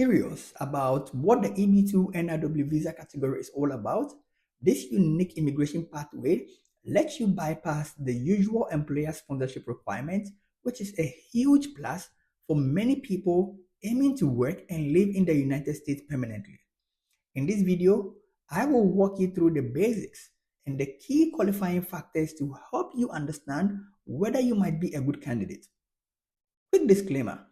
Curious about what the EB2 NIW visa category is all about, this unique immigration pathway lets you bypass the usual employer sponsorship requirement, which is a huge plus for many people aiming to work and live in the United States permanently. In this video, I will walk you through the basics and the key qualifying factors to help you understand whether you might be a good candidate. Quick disclaimer.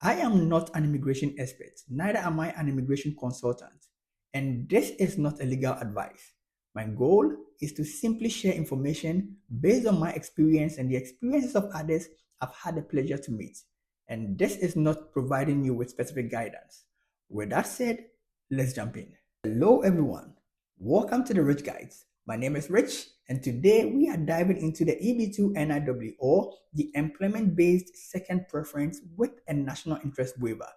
I am not an immigration expert, neither am I an immigration consultant, and this is not a legal advice. My goal is to simply share information based on my experience and the experiences of others I've had the pleasure to meet, and this is not providing you with specific guidance. With that said, let's jump in. Hello everyone, welcome to the Rich Guides. My name is Rich, and today we are diving into the EB2 NIW, or the employment-based second preference with a national interest waiver.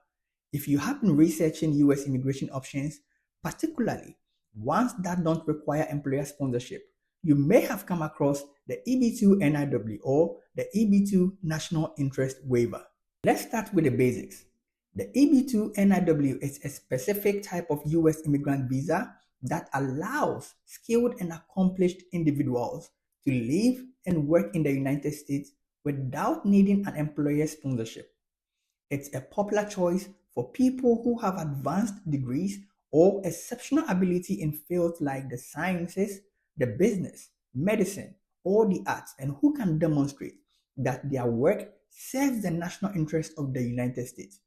If you have been researching US immigration options, particularly ones that don't require employer sponsorship, you may have come across the EB2 NIW or the EB2 National Interest Waiver. Let's start with the basics. The EB2 NIW is a specific type of US immigrant visa that allows skilled and accomplished individuals to live and work in the United States without needing an employer sponsorship. It's a popular choice for people who have advanced degrees or exceptional ability in fields like the sciences, the business, medicine, or the arts, and who can demonstrate that their work serves the national interest of the United States.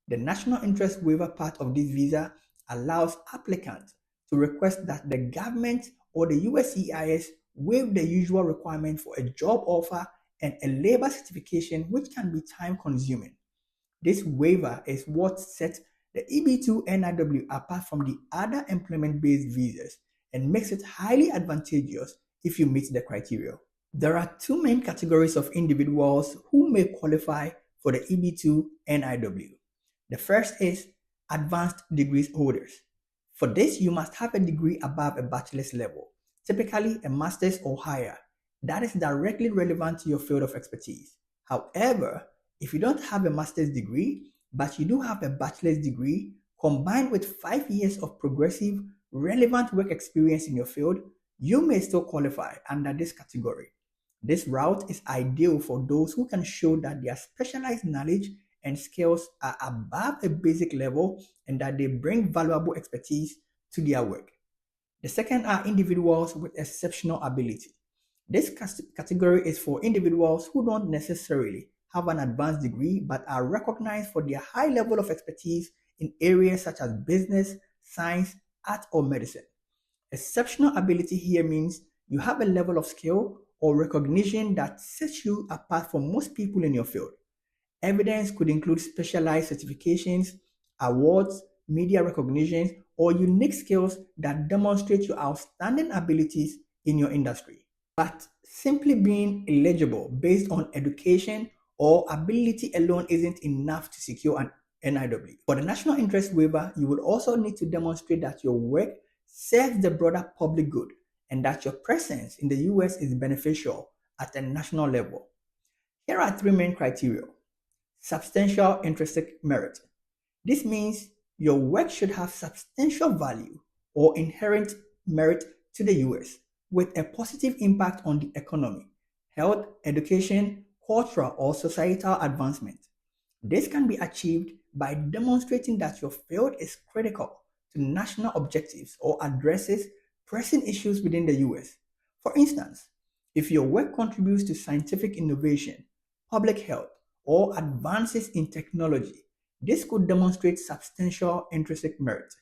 The national interest waiver part of this visa allows applicants to request that the government or the USCIS waive the usual requirement for a job offer and a labor certification, which can be time-consuming. This waiver is what sets the EB2 NIW apart from the other employment-based visas and makes it highly advantageous if you meet the criteria. There are two main categories of individuals who may qualify for the EB2 NIW. The first is advanced degrees holders. For this, you must have a degree above a bachelor's level, typically a master's or higher, that is directly relevant to your field of expertise. However, if you don't have a master's degree, but you do have a bachelor's degree combined with 5 years of progressive, relevant work experience in your field, you may still qualify under this category. This route is ideal for those who can show that their specialized knowledge and skills are above a basic level and that they bring valuable expertise to their work. The second are individuals with exceptional ability. This category is for individuals who don't necessarily have an advanced degree but are recognized for their high level of expertise in areas such as business, science, art, or medicine. Exceptional ability here means you have a level of skill or recognition that sets you apart from most people in your field. Evidence could include specialized certifications, awards, media recognitions, or unique skills that demonstrate your outstanding abilities in your industry. But simply being eligible based on education or ability alone isn't enough to secure an NIW. For the national interest waiver, you would also need to demonstrate that your work serves the broader public good and that your presence in the US is beneficial at a national level. Here are three main criteria. Substantial intrinsic merit. This means your work should have substantial value or inherent merit to the US with a positive impact on the economy, health, education, cultural, or societal advancement. This can be achieved by demonstrating that your field is critical to national objectives or addresses pressing issues within the US. For instance, if your work contributes to scientific innovation, public health, or advances in technology, this could demonstrate substantial intrinsic merit.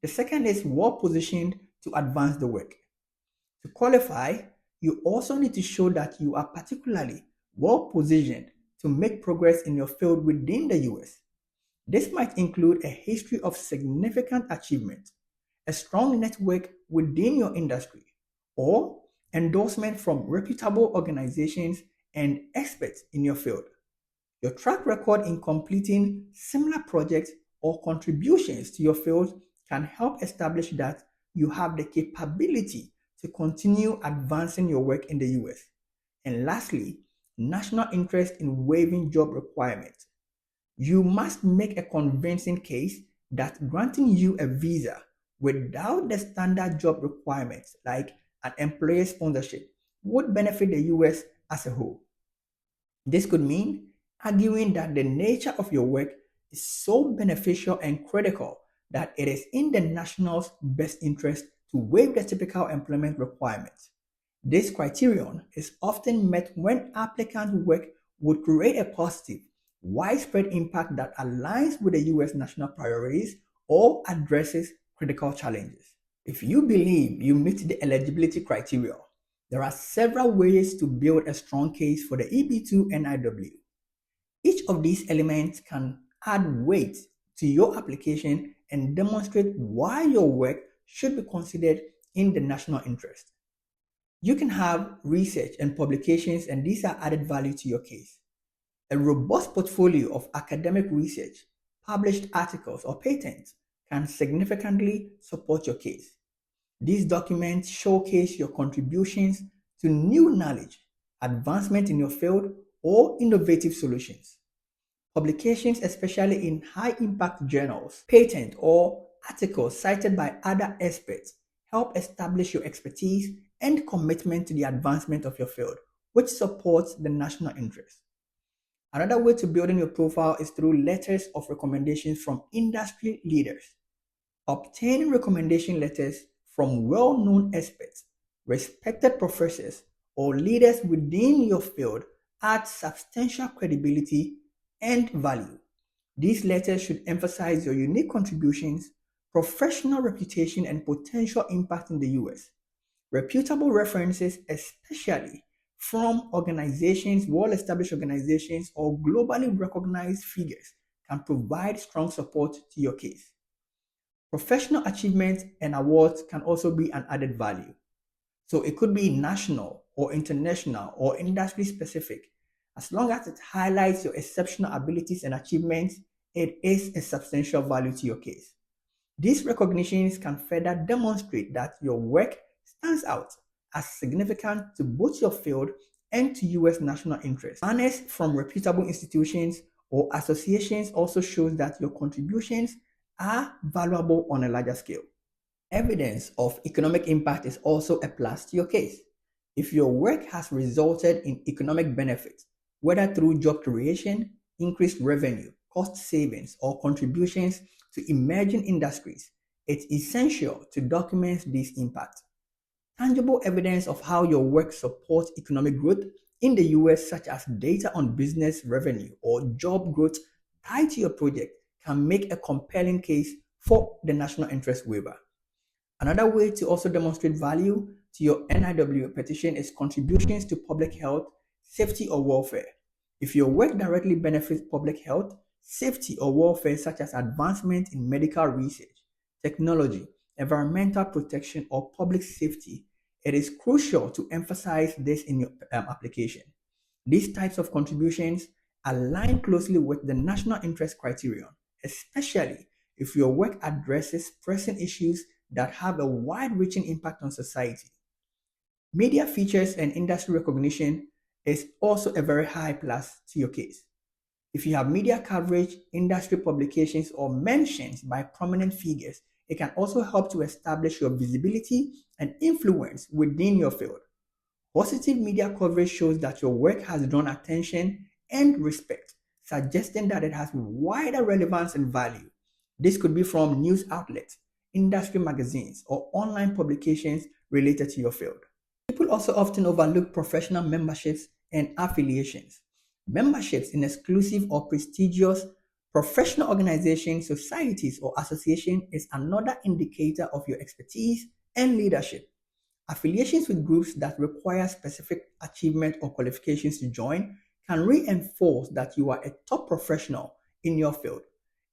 The second is well positioned to advance the work. To qualify, you also need to show that you are particularly well positioned to make progress in your field within the US. This might include a history of significant achievement, a strong network within your industry, or endorsement from reputable organizations and experts in your field. Your track record in completing similar projects or contributions to your field can help establish that you have the capability to continue advancing your work in the US. And lastly, national interest in waiving job requirements. You must make a convincing case that granting you a visa without the standard job requirements like an employer sponsorship would benefit the US as a whole. This could mean arguing that the nature of your work is so beneficial and critical that it is in the national's best interest to waive the typical employment requirements. This criterion is often met when applicants' work would create a positive, widespread impact that aligns with the US national priorities or addresses critical challenges. If you believe you meet the eligibility criteria, there are several ways to build a strong case for the EB2 NIW. Each of these elements can add weight to your application and demonstrate why your work should be considered in the national interest. You can have research and publications, and these are added value to your case. A robust portfolio of academic research, published articles, or patents can significantly support your case. These documents showcase your contributions to new knowledge, advancement in your field, or innovative solutions. Publications, especially in high-impact journals, patents, or articles cited by other experts, help establish your expertise and commitment to the advancement of your field, which supports the national interest. Another way to building your profile is through letters of recommendations from industry leaders. Obtaining recommendation letters from well-known experts, respected professors, or leaders within your field adds substantial credibility and value. These letters should emphasize your unique contributions, professional reputation, and potential impact in the US. Reputable references, especially from organizations, well-established organizations, or globally recognized figures, can provide strong support to your case. Professional achievements and awards can also be an added value. So it could be national or international or industry specific. As long as it highlights your exceptional abilities and achievements, it is a substantial value to your case. These recognitions can further demonstrate that your work stands out as significant to both your field and to US national interests. Honors from reputable institutions or associations also shows that your contributions are valuable on a larger scale. Evidence of economic impact is also a plus to your case. If your work has resulted in economic benefits, whether through job creation, increased revenue, cost savings, or contributions to emerging industries, it's essential to document this impact. Tangible evidence of how your work supports economic growth in the US, such as data on business revenue or job growth tied to your project, can make a compelling case for the national interest waiver. Another way to also demonstrate value to your NIW petition is contributions to public health, safety, or welfare. If your work directly benefits public health, safety, or welfare, such as advancement in medical research, technology, environmental protection, or public safety, it is crucial to emphasize this in your application. These types of contributions align closely with the national interest criterion, especially if your work addresses pressing issues that have a wide-reaching impact on society. Media features and industry recognition is also a very high plus to your case. If you have media coverage, industry publications, or mentions by prominent figures, it can also help to establish your visibility and influence within your field. Positive media coverage shows that your work has drawn attention and respect, suggesting that it has wider relevance and value. This could be from news outlets, industry magazines, or online publications related to your field. People also often overlook professional memberships and affiliations. Memberships in exclusive or prestigious professional organizations, societies, or associations is another indicator of your expertise and leadership. Affiliations with groups that require specific achievement or qualifications to join can reinforce that you are a top professional in your field.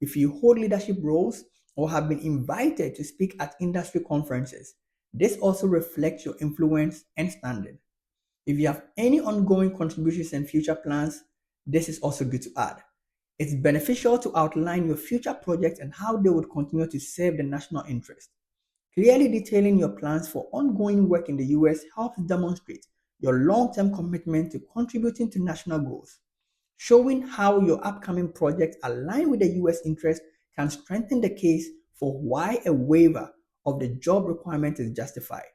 If you hold leadership roles or have been invited to speak at industry conferences, this also reflects your influence and standing. If you have any ongoing contributions and future plans, this is also good to add. It's beneficial to outline your future projects and how they would continue to serve the national interest. Clearly detailing your plans for ongoing work in the US helps demonstrate your long-term commitment to contributing to national goals. Showing how your upcoming projects align with the US interest can strengthen the case for why a waiver of the job requirement is justified.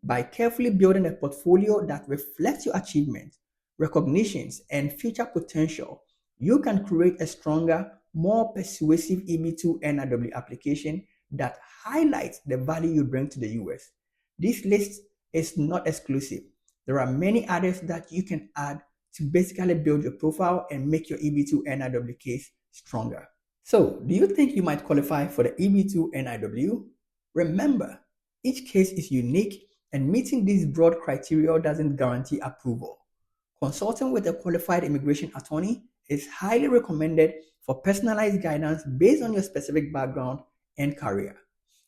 By carefully building a portfolio that reflects your achievements, recognitions, and future potential, you can create a stronger, more persuasive EB2 NIW application that highlights the value you bring to the US. This list is not exclusive. There are many others that you can add to basically build your profile and make your EB2 NIW case stronger. So, do you think you might qualify for the EB2 NIW? Remember, each case is unique, and meeting these broad criteria doesn't guarantee approval. Consulting with a qualified immigration attorney is highly recommended for personalized guidance based on your specific background and career.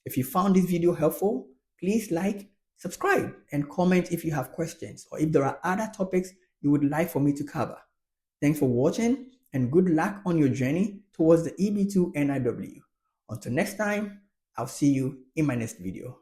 If you found this video helpful, please like, subscribe, and comment if you have questions or if there are other topics you would like for me to cover. Thanks for watching, and good luck on your journey towards the EB2 NIW. Until next time, I'll see you in my next video.